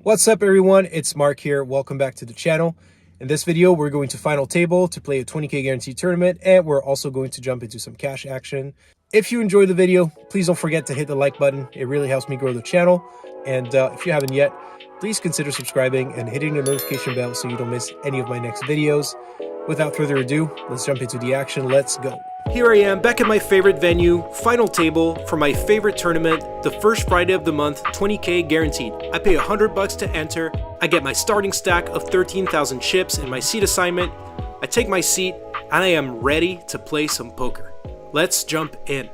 What's up everyone, it's Mark here. Welcome back to the channel. In this video, we're going to final table to play a 20K guaranteed tournament, and we're also going to jump into some cash action. If you enjoyed the video, please don't forget to hit the like button. It really helps me grow the channel. And if you haven't yet, please consider subscribing and hitting the notification bell so you don't miss any of my next videos. Without further ado, let's jump into the action. Let's go. Here I am back at my favorite venue, final table for my favorite tournament, the first Friday of the month, 20K guaranteed. I pay $100 to enter. I get my starting stack of 13,000 chips in my seat assignment. I take my seat and I am ready to play some poker. Let's jump in.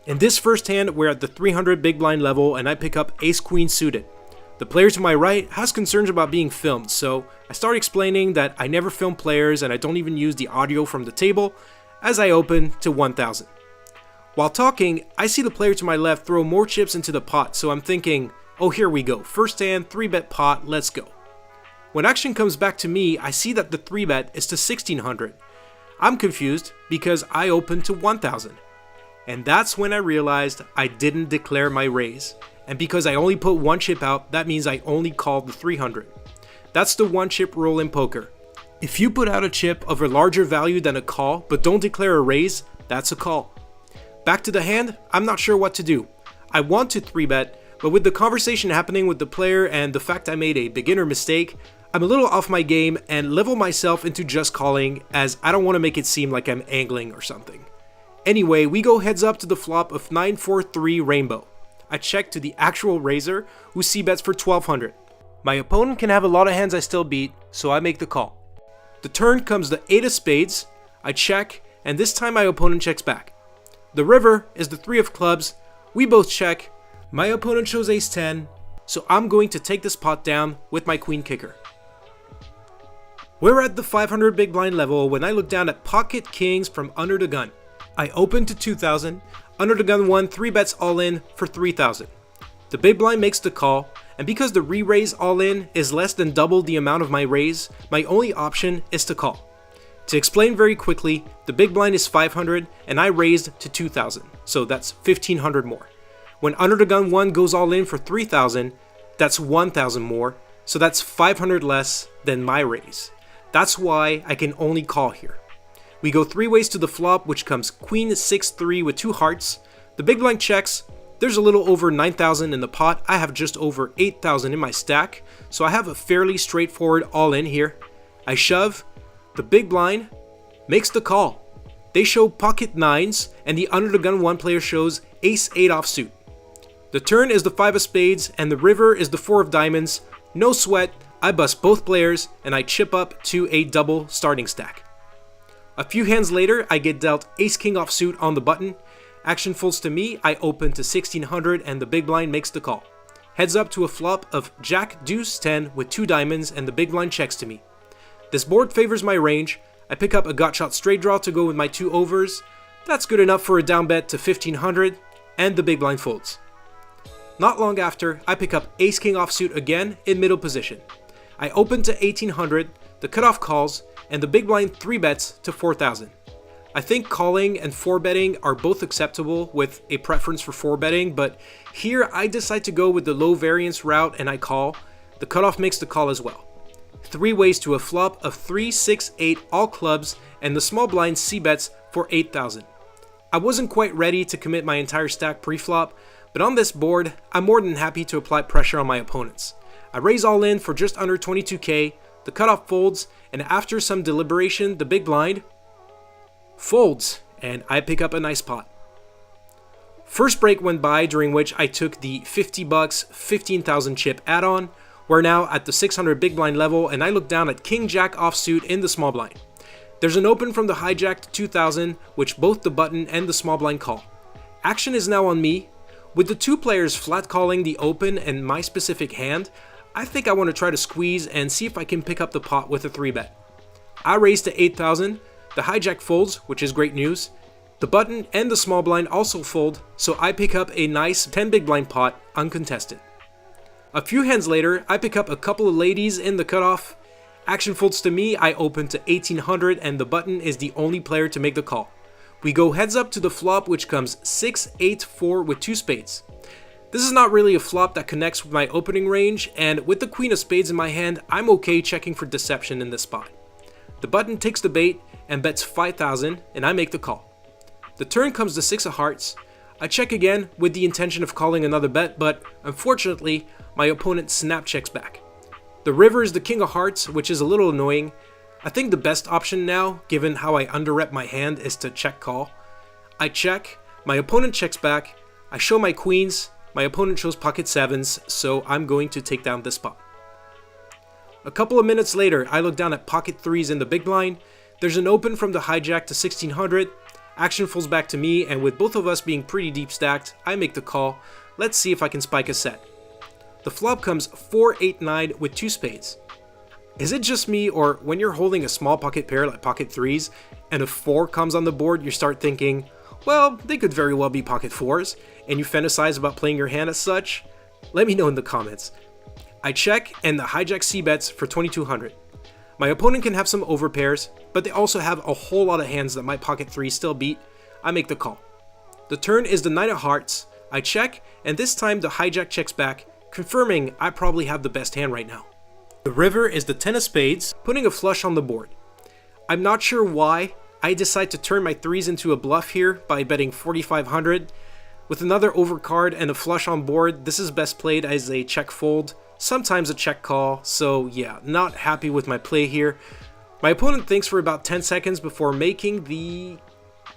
In this first hand, we're at the 300 big blind level and I pick up ace-queen suited. The player to my right has concerns about being filmed, so I start explaining that I never film players and I don't even use the audio from the table as I open to 1,000. While talking, I see the player to my left throw more chips into the pot, so I'm thinking, oh here we go, first hand, 3-bet pot, let's go. When action comes back to me, I see that the 3-bet is to 1,600. I'm confused because I opened to 1,000. And that's when I realized I didn't declare my raise. And because I only put one chip out, that means I only called the 300. That's the one chip rule in poker. If you put out a chip of a larger value than a call, but don't declare a raise, that's a call. Back to the hand, I'm not sure what to do. I want to 3-bet, but with the conversation happening with the player and the fact I made a beginner mistake, I'm a little off my game and level myself into just calling, as I don't want to make it seem like I'm angling or something. Anyway, we go heads up to the flop of 9-4-3 rainbow. I check to the actual raiser, who c-bets for 1,200. My opponent can have a lot of hands I still beat, so I make the call. The turn comes the 8 of spades, I check, and this time my opponent checks back. The river is the 3 of clubs, we both check, my opponent shows ace-10, so I'm going to take this pot down with my queen kicker. We're at the 500 big blind level when I look down at pocket kings from under the gun. I open to 2,000, under the gun 1 3-bets all in for 3,000. The big blind makes the call, and because the re-raise all in is less than double the amount of my raise, my only option is to call. To explain very quickly, the big blind is 500 and I raised to 2,000, so that's 1,500 more. When under the gun 1 goes all in for 3,000, that's 1,000 more, so that's 500 less than my raise. That's why I can only call here. We go 3 ways to the flop, which comes queen 6-3 with 2 hearts. The big blind checks. There's a little over 9,000 in the pot. I have just over 8,000 in my stack, so I have a fairly straightforward all in here. I shove. The big blind makes the call. They show pocket 9s, and the under the gun 1 player shows ace-8 offsuit. The turn is the 5 of spades, and the river is the 4 of diamonds. No sweat. I bust both players, and I chip up to a double starting stack. A few hands later, I get dealt ace-king offsuit on the button. Action folds to me, I open to 1,600 and the big blind makes the call. Heads up to a flop of jack deuce 10 with 2 diamonds and the big blind checks to me. This board favors my range. I pick up a gut shot straight draw to go with my 2 overs. That's good enough for a down bet to 1,500 and the big blind folds. Not long after, I pick up ace-king offsuit again in middle position. I open to 1,800, the cutoff calls, and the big blind 3-bets to 4,000. I think calling and 4-betting are both acceptable with a preference for 4-betting, but here I decide to go with the low variance route and I call. The cutoff makes the call as well. 3 ways to a flop of 3, 6, 8 all clubs and the small blind c-bets for 8,000. I wasn't quite ready to commit my entire stack pre-flop, but on this board, I'm more than happy to apply pressure on my opponents. I raise all in for just under 22k, the cutoff folds, and after some deliberation, the big blind folds, and I pick up a nice pot. First break went by, during which I took the $50, 15,000 chip add-on. We're now at the 600 big blind level, and I look down at king-jack offsuit in the small blind. There's an open from the hijack to 2,000, which both the button and the small blind call. Action is now on me. With the 2 players flat calling the open and my specific hand, I think I want to try to squeeze and see if I can pick up the pot with a 3-bet. I raise to 8,000, the hijack folds, which is great news. The button and the small blind also fold, so I pick up a nice 10 big blind pot uncontested. A few hands later, I pick up a couple of ladies in the cutoff. Action folds to me, I open to 1,800 and the button is the only player to make the call. We go heads up to the flop, which comes 6-8-4 with 2 spades. This is not really a flop that connects with my opening range, and with the queen of spades in my hand, I'm okay checking for deception in this spot. The button takes the bait and bets 5,000, and I make the call. The turn comes the 6 of hearts. I check again with the intention of calling another bet, but unfortunately, my opponent snap checks back. The river is the king of hearts, which is a little annoying. I think the best option now, given how I underrep my hand, is to check call. I check, my opponent checks back, I show my queens, my opponent shows pocket sevens, so I'm going to take down this spot. A couple of minutes later, I look down at pocket threes in the big blind. There's an open from the hijack to 1600. Action falls back to me, and with both of us being pretty deep stacked, I make the call. Let's see if I can spike a set. The flop comes 4-8-9 with 2 spades. Is it just me, or when you're holding a small pocket pair like pocket threes and a 4 comes on the board, you start thinking, well, they could very well be pocket 4s, and you fantasize about playing your hand as such? Let me know in the comments. I check, and the hijack c-bets for 2200. My opponent can have some overpairs, but they also have a whole lot of hands that my pocket 3 still beat. I make the call. The turn is the 9 of hearts. I check, and this time the hijack checks back, confirming I probably have the best hand right now. The river is the 10 of spades, putting a flush on the board. I'm not sure why I decide to turn my 3s into a bluff here by betting 4,500. With another overcard and a flush on board, this is best played as a check fold, sometimes a check call, so yeah, not happy with my play here. My opponent thinks for about 10 seconds before making the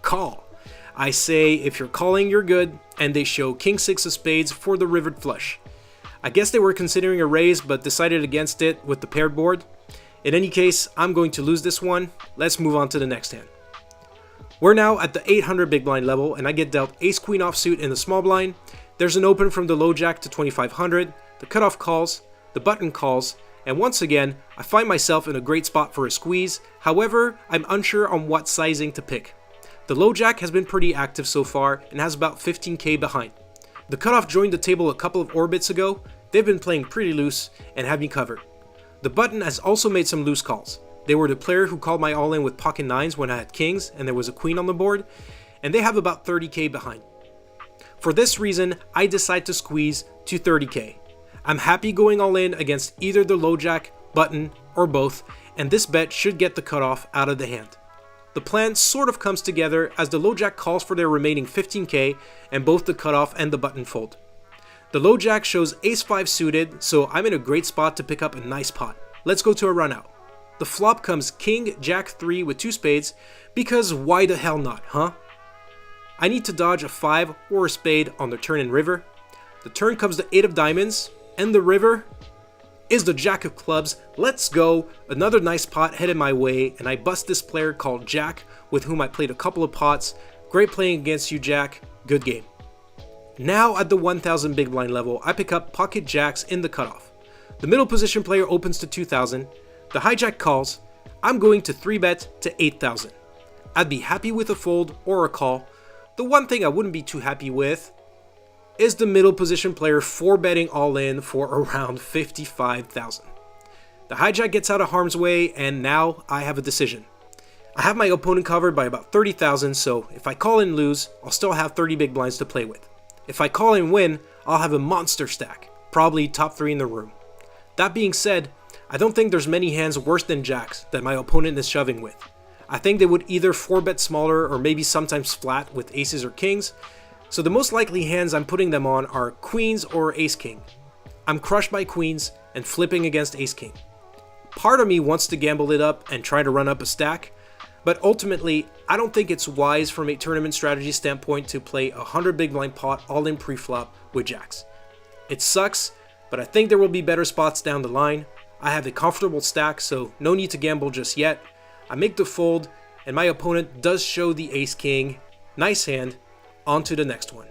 call. I say, if you're calling, you're good, and they show king 6 of spades for the rivered flush. I guess they were considering a raise, but decided against it with the paired board. In any case, I'm going to lose this one. Let's move on to the next hand. We're now at the 800 big blind level, and I get dealt ace-queen offsuit in the small blind. There's an open from the low jack to 2500, the cutoff calls, the button calls, and once again, I find myself in a great spot for a squeeze. However, I'm unsure on what sizing to pick. The low jack has been pretty active so far and has about 15k behind. The cutoff joined the table a couple of orbits ago. They've been playing pretty loose and have me covered. The button has also made some loose calls. They were the player who called my all-in with pocket 9s when I had kings and there was a queen on the board, and they have about 30k behind. For this reason, I decide to squeeze to 30k. I'm happy going all in against either the low jack, button, or both, and this bet should get the cutoff out of the hand. The plan sort of comes together as the low jack calls for their remaining 15k and both the cutoff and the button fold. The low jack shows ace-5 suited, so I'm in a great spot to pick up a nice pot. Let's go to a run out. The flop comes king jack 3 with 2 spades, because why the hell not, huh? I need to dodge a 5 or a spade on the turn and river. The turn comes the 8 of diamonds, and the river is the jack of clubs. Let's go. Another nice pot headed my way, and I bust this player called Jack, with whom I played a couple of pots. Great playing against you, Jack. Good game. Now at the 1000 big blind level, I pick up pocket jacks in the cutoff. The middle position player opens to 2000. The hijack calls. I'm going to 3-bet to 8,000. I'd be happy with a fold or a call. The one thing I wouldn't be too happy with is the middle position player 4-betting all in for around 55,000. The hijack gets out of harm's way, and now I have a decision. I have my opponent covered by about 30,000, so if I call and lose, I'll still have 30 big blinds to play with. If I call and win, I'll have a monster stack, probably top 3 in the room. That being said, I don't think there's many hands worse than jacks that my opponent is shoving with. I think they would either 4-bet smaller or maybe sometimes flat with aces or kings, so the most likely hands I'm putting them on are queens or ace-king. I'm crushed by queens and flipping against ace-king. Part of me wants to gamble it up and try to run up a stack, but ultimately, I don't think it's wise from a tournament strategy standpoint to play a 100 big blind pot all in pre-flop with jacks. It sucks, but I think there will be better spots down the line. I have a comfortable stack, so no need to gamble just yet. I make the fold, and my opponent does show the ace-king. Nice hand. On to the next one.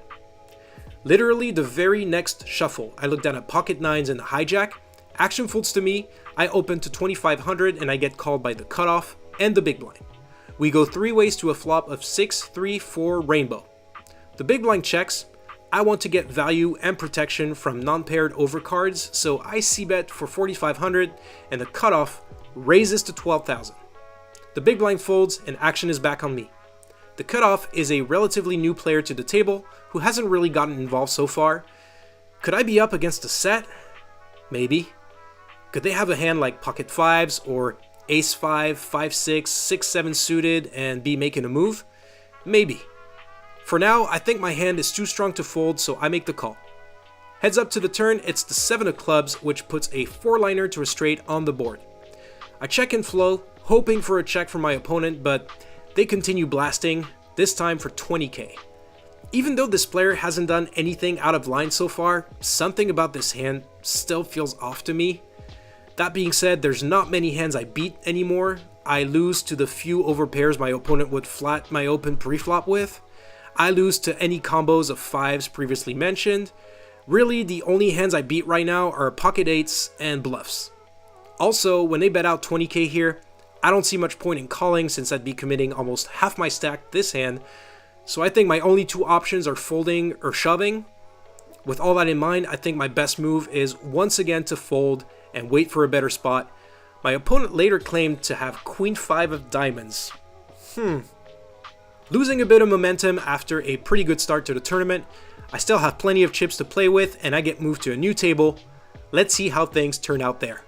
Literally the very next shuffle, I look down at pocket 9s and the hijack. Action folds to me. I open to 2500 and I get called by the cutoff and the big blind. We go 3 ways to a flop of 6, 3, 4 rainbow. The big blind checks. I want to get value and protection from non-paired overcards, so I c-bet for 4500 and the cutoff raises to 12,000. The big blind folds and action is back on me. The cutoff is a relatively new player to the table who hasn't really gotten involved so far. Could I be up against a set? Maybe. Could they have a hand like pocket 5s or ace 5, 5-6, 6-7 suited and be making a move? Maybe. For now, I think my hand is too strong to fold, so I make the call. Heads up to the turn, it's the 7 of clubs, which puts a 4-liner to a straight on the board. I check and flow, hoping for a check from my opponent, but they continue blasting, this time for 20k. Even though this player hasn't done anything out of line so far, something about this hand still feels off to me. That being said, there's not many hands I beat anymore. I lose to the few overpairs my opponent would flat my open preflop with. I lose to any combos of 5s previously mentioned. Really, the only hands I beat right now are pocket 8s and bluffs. Also, when they bet out 20k here, I don't see much point in calling since I'd be committing almost half my stack this hand, so I think my only 2 options are folding or shoving. With all that in mind, I think my best move is once again to fold and wait for a better spot. My opponent later claimed to have queen 5 of diamonds. Losing a bit of momentum after a pretty good start to the tournament, I still have plenty of chips to play with and I get moved to a new table. Let's see how things turn out there.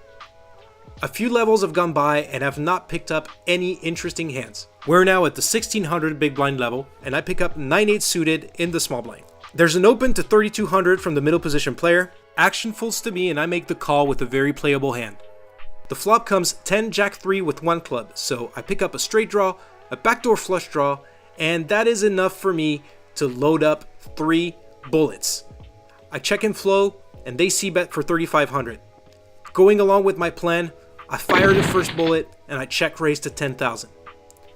A few levels have gone by and have not picked up any interesting hands. We're now at the 1600 big blind level and I pick up 9-8 suited in the small blind. There's an open to 3200 from the middle position player. Action folds to me and I make the call with a very playable hand. The flop comes 10 jack 3 with 1 club, so I pick up a straight draw, a backdoor flush draw, and that is enough for me to load up 3 bullets. I check and flow and they c-bet for 3500. Going along with my plan, I fire the first bullet and I check raise to 10,000.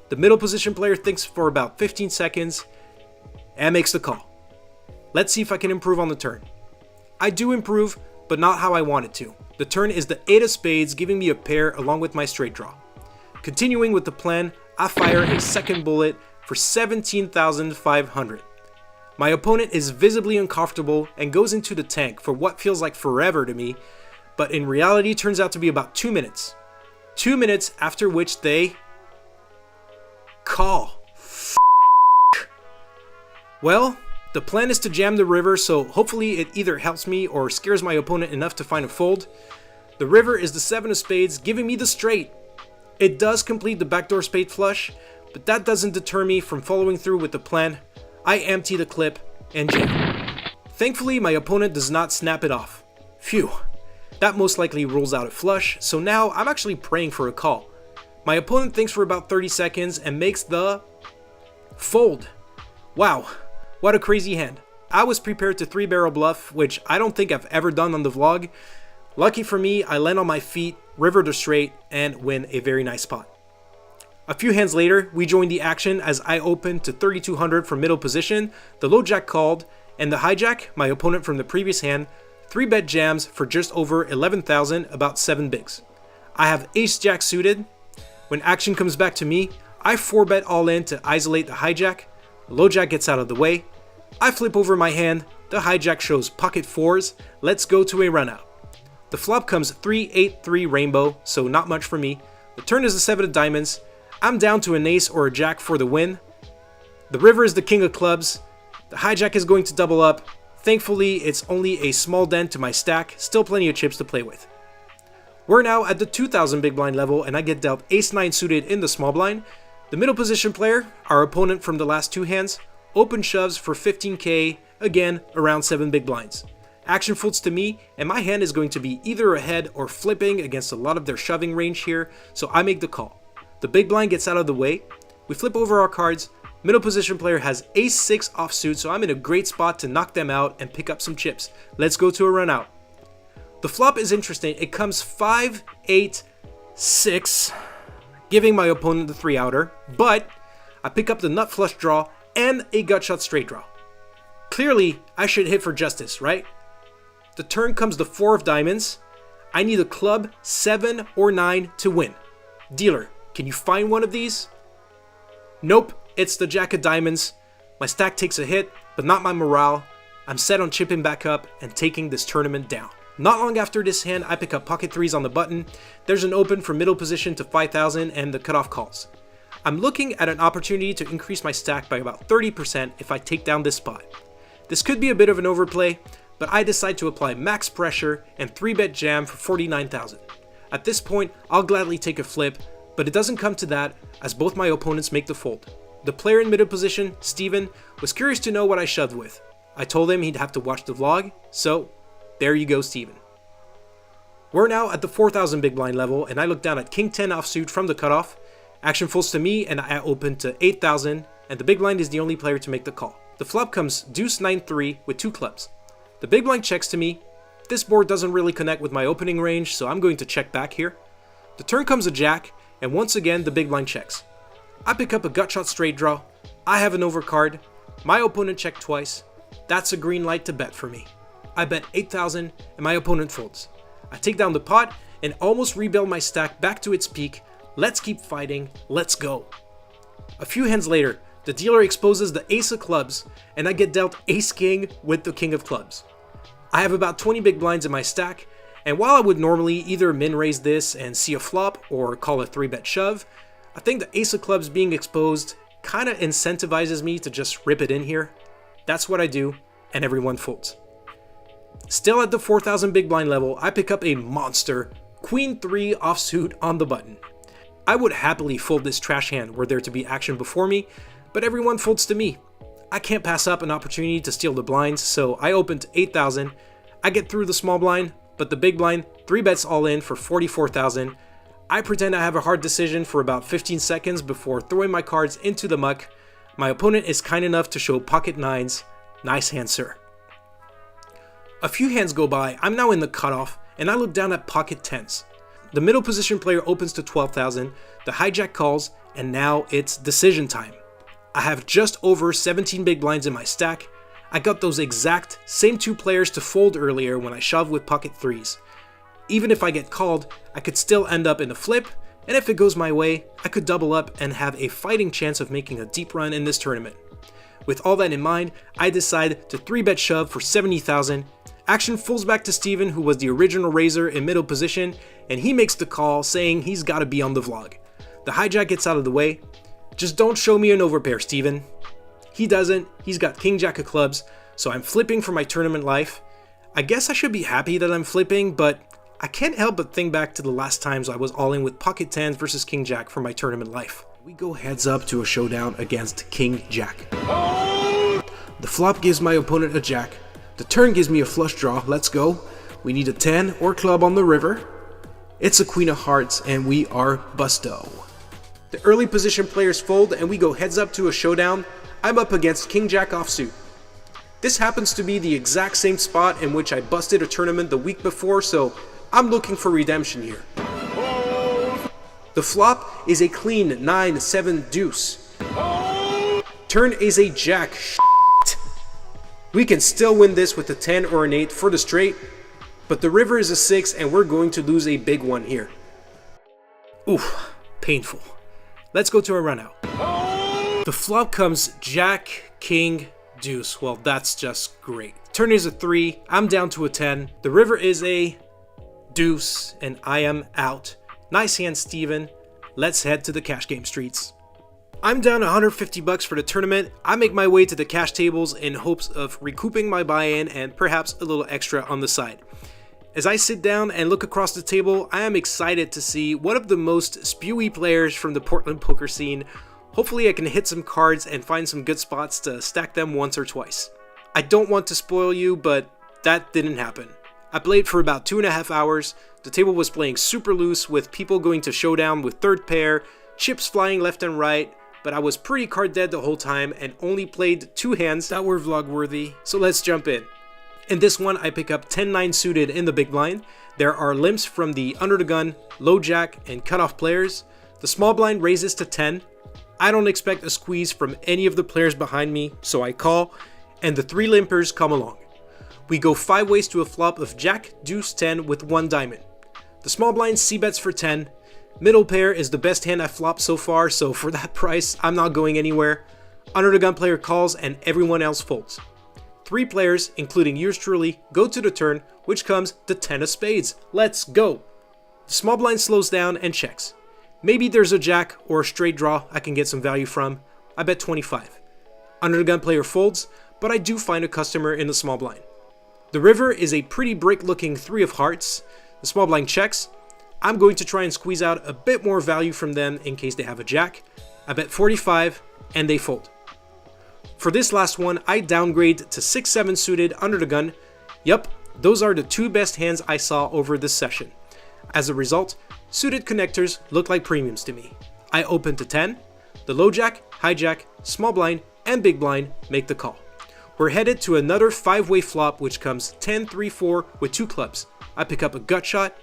The middle position player thinks for about 15 seconds and makes the call. Let's see if I can improve on the turn. I do improve, but not how I wanted to. The turn is the 8 of spades, giving me a pair along with my straight draw. Continuing with the plan, I fire a second bullet for 17,500. My opponent is visibly uncomfortable and goes into the tank for what feels like forever to me, but in reality turns out to be about 2 minutes. 2 minutes after which they call. Well, the plan is to jam the river, so hopefully it either helps me or scares my opponent enough to find a fold. The river is the 7 of spades, giving me the straight. It does complete the backdoor spade flush, but that doesn't deter me from following through with the plan. I empty the clip and jam. Thankfully, my opponent does not snap it off. Phew. That most likely rules out a flush, so now I'm actually praying for a call. My opponent thinks for about 30 seconds and makes the fold. Wow, what a crazy hand. I was prepared to 3-barrel bluff, which I don't think I've ever done on the vlog. Lucky for me, I land on my feet, river to straight, and win a very nice spot. A few hands later, we join the action as I open to 3200 from middle position, the low jack called, and the hijack, my opponent from the previous hand, 3-bet jams for just over 11,000, about 7 bigs. I have ace jack suited. When action comes back to me, I 4-bet all in to isolate the hijack. The low jack gets out of the way. I flip over my hand. The hijack shows pocket 4s. Let's go to a run out. The flop comes 3-8-3 rainbow, so not much for me. The turn is the 7 of diamonds. I'm down to an ace or a jack for the win. The river is the king of clubs. The hijack is going to double up. Thankfully, it's only a small dent to my stack, still plenty of chips to play with. We're now at the 2000 big blind level and I get dealt ace-9 suited in the small blind. The middle position player, our opponent from the last 2 hands, open shoves for 15k, again around 7 big blinds. Action folds to me and my hand is going to be either ahead or flipping against a lot of their shoving range here, so I make the call. The big blind gets out of the way. We flip over our cards. Middle position player has ace-6 offsuit, so I'm in a great spot to knock them out and pick up some chips. Let's go to a run out. The flop is interesting. It comes 5-8-6, giving my opponent the 3-outer, but I pick up the nut flush draw and a gut shot straight draw. Clearly, I should hit for justice, right? The turn comes the 4 of diamonds. I need a club 7 or 9 to win. Dealer, can you find one of these? Nope. It's the jack of diamonds. My stack takes a hit, but not my morale. I'm set on chipping back up and taking this tournament down. Not long after this hand, I pick up pocket 3s on the button. There's an open from middle position to 5,000 and the cutoff calls. I'm looking at an opportunity to increase my stack by about 30% if I take down this spot. This could be a bit of an overplay, but I decide to apply max pressure and 3-bet jam for 49,000. At this point, I'll gladly take a flip, but it doesn't come to that as both my opponents make the fold. The player in middle position, Steven, was curious to know what I shoved with. I told him he'd have to watch the vlog, so there you go, Steven. We're now at the 4,000 big blind level, and I look down at King 10 offsuit from the cutoff. Action folds to me, and I open to 8,000, and the big blind is the only player to make the call. The flop comes deuce 9-3 with 2 clubs. The big blind checks to me. This board doesn't really connect with my opening range, so I'm going to check back here. The turn comes a jack, and once again the big blind checks. I pick up a gut shot straight draw. I have an overcard. My opponent checked twice. That's a green light to bet for me. I bet 8,000, and my opponent folds. I take down the pot and almost rebuild my stack back to its peak. Let's keep fighting, let's go. A few hands later, the dealer exposes the ace of clubs, and I get dealt ace king with the king of clubs. I have about 20 big blinds in my stack, and while I would normally either min raise this and see a flop or call a 3-bet shove, I think the ace of clubs being exposed kinda incentivizes me to just rip it in here. That's what I do, and everyone folds. Still at the 4,000 big blind level, I pick up a monster Queen 3 offsuit on the button. I would happily fold this trash hand were there to be action before me, but everyone folds to me. I can't pass up an opportunity to steal the blinds, so I open to 8,000. I get through the small blind, but the big blind 3-bets all in for 44,000. I pretend I have a hard decision for about 15 seconds before throwing my cards into the muck. My opponent is kind enough to show pocket 9s. Nice hand, sir. A few hands go by, I'm now in the cutoff, and I look down at pocket 10s. The middle position player opens to 12,000, the hijack calls, and now it's decision time. I have just over 17 big blinds in my stack. I got those exact same 2 players to fold earlier when I shoved with pocket 3s. Even if I get called, I could still end up in a flip, and if it goes my way, I could double up and have a fighting chance of making a deep run in this tournament. With all that in mind, I decide to 3-bet shove for 70,000. Action folds back to Steven, who was the original raiser in middle position, and he makes the call saying he's gotta be on the vlog. The hijack gets out of the way. Just don't show me an overpair, Steven. He doesn't, he's got king jack of clubs, so I'm flipping for my tournament life. I guess I should be happy that I'm flipping, but I can't help but think back to the last times I was all in with pocket 10s versus king jack for my tournament life. We go heads up to a showdown against king jack. The flop gives my opponent a jack. The turn gives me a flush draw, let's go. We need a 10 or club on the river. It's a queen of hearts and we are busto. The early position players fold and we go heads up to a showdown. I'm up against king jack offsuit. This happens to be the exact same spot in which I busted a tournament the week before, so I'm looking for redemption here. The flop is a clean 9-7 deuce. Turn is a jack. We can still win this with a 10 or an 8 for the straight, but the river is a 6 and we're going to lose a big one here. Oof, painful. Let's go to a run out. The flop comes jack, king, deuce. Well, that's just great. Turn is a 3, I'm down to a 10. The river is a deuce and I am out. Nice hand, Steven. Let's head to the cash game streets. I'm down 150 bucks for the tournament. I make my way to the cash tables in hopes of recouping my buy-in and perhaps a little extra on the side. As I sit down and look across the table, I am excited to see one of the most spewy players from the Portland poker scene. Hopefully I can hit some cards and find some good spots to stack them once or twice. I don't want to spoil you, but that didn't happen. I played for about 2.5 hours. The table was playing super loose with people going to showdown with third pair, chips flying left and right, but I was pretty card dead the whole time and only played 2 hands that were vlog worthy, so let's jump in. In this one, I pick up 10-9 suited in the big blind. There are limps from the under the gun, low jack, and cutoff players. The small blind raises to 10. I don't expect a squeeze from any of the players behind me, so I call, and the 3 limpers come along. We go 5 ways to a flop of jack, deuce, 10 with 1 diamond. The small blind c-bets for 10. Middle pair is the best hand I've flopped so far, so for that price, I'm not going anywhere. Under the gun player calls and everyone else folds. 3 players, including yours truly, go to the turn, which comes the 10 of spades. Let's go! The small blind slows down and checks. Maybe there's a jack or a straight draw I can get some value from. I bet 25. Under the gun player folds, but I do find a customer in the small blind. The river is a pretty brick looking 3 of hearts. The small blind checks. I'm going to try and squeeze out a bit more value from them in case they have a jack. I bet 45 and they fold. For this last one, I downgrade to 6-7 suited under the gun. Yup, those are the 2 best hands I saw over this session. As a result, suited connectors look like premiums to me. I open to 10. The low jack, high jack, small blind, and big blind make the call. We're headed to another 5-way flop which comes 10-3-4 with 2 clubs. I pick up a gut shot.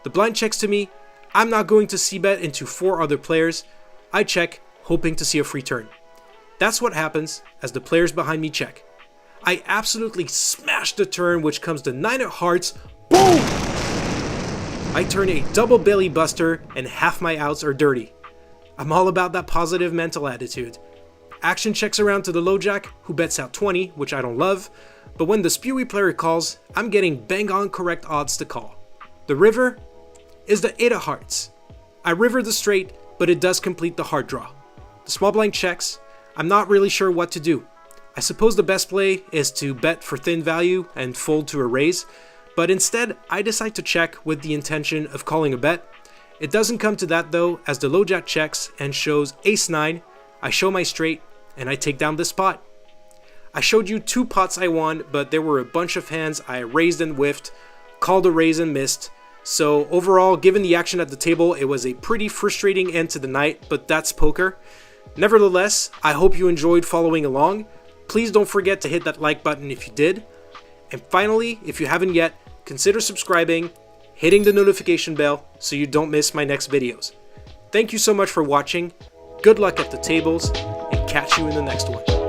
The blind checks to me. I'm not going to c-bet into 4 other players. I check, hoping to see a free turn. That's what happens as the players behind me check. I absolutely smash the turn which comes to 9 of hearts. Boom! I turn a double belly buster and half my outs are dirty. I'm all about that positive mental attitude. Action checks around to the low jack, who bets out 20, which I don't love, but when the spewy player calls, I'm getting bang on correct odds to call. The river is the 8 of hearts. I river the straight, but it does complete the hard draw. The small blind checks. I'm not really sure what to do. I suppose the best play is to bet for thin value and fold to a raise, but instead I decide to check with the intention of calling a bet. It doesn't come to that though, as the low jack checks and shows ace-9. I show my straight and I take down this pot. I showed you 2 pots I won, but there were a bunch of hands I raised and whiffed, called a raise and missed. So overall, given the action at the table, it was a pretty frustrating end to the night, but that's poker. Nevertheless, I hope you enjoyed following along. Please don't forget to hit that like button if you did. And finally, if you haven't yet, consider subscribing, hitting the notification bell so you don't miss my next videos. Thank you so much for watching, good luck at the tables, and catch you in the next one.